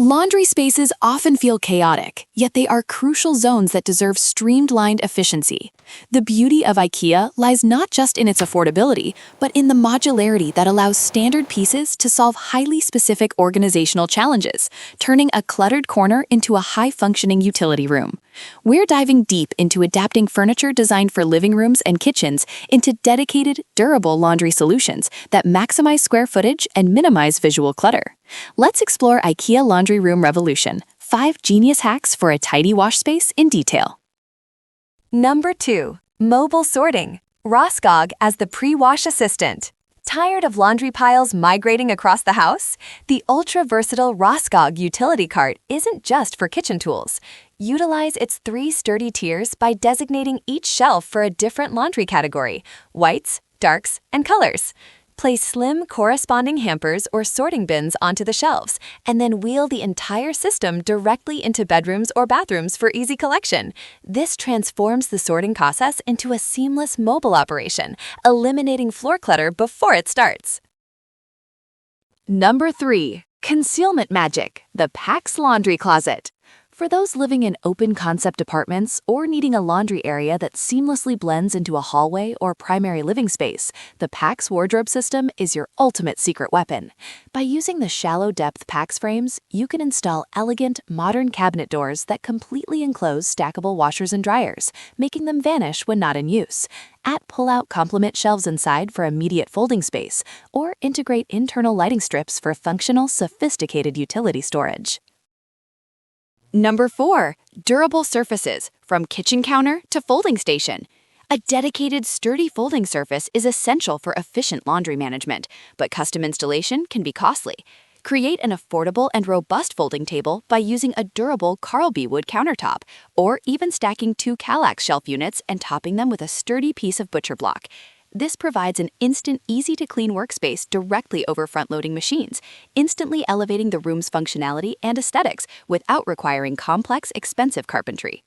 Laundry spaces often feel chaotic, yet they are crucial zones that deserve streamlined efficiency. The beauty of IKEA lies not just in its affordability, but in the modularity that allows standard pieces to solve highly specific organizational challenges, turning a cluttered corner into a high-functioning utility room. We're diving deep into adapting furniture designed for living rooms and kitchens into dedicated, durable laundry solutions that maximize square footage and minimize visual clutter. Let's explore IKEA Laundry Room Revolution, 5 genius hacks for a tidy wash space in detail. Number 2. Mobile sorting. Roskog as the pre-wash assistant. Tired of laundry piles migrating across the house? The ultra-versatile Roskog utility cart isn't just for kitchen tools. Utilize its 3 sturdy tiers by designating each shelf for a different laundry category: whites, darks, and colors. Place slim corresponding hampers or sorting bins onto the shelves, and then wheel the entire system directly into bedrooms or bathrooms for easy collection. This transforms the sorting process into a seamless mobile operation, eliminating floor clutter before it starts. Number 3. Concealment magic, the PAX laundry closet. For those living in open-concept apartments or needing a laundry area that seamlessly blends into a hallway or primary living space, the PAX wardrobe system is your ultimate secret weapon. By using the shallow-depth PAX frames, you can install elegant, modern cabinet doors that completely enclose stackable washers and dryers, making them vanish when not in use. Add pull-out complement shelves inside for immediate folding space, or integrate internal lighting strips for functional, sophisticated utility storage. Number 4. Durable surfaces, from kitchen counter to folding station. A dedicated, sturdy folding surface is essential for efficient laundry management, but custom installation can be costly. Create an affordable and robust folding table by using a durable Carlby wood countertop, or even stacking 2 Kallax shelf units and topping them with a sturdy piece of butcher block. This provides an instant, easy-to-clean workspace directly over front-loading machines, instantly elevating the room's functionality and aesthetics without requiring complex, expensive carpentry.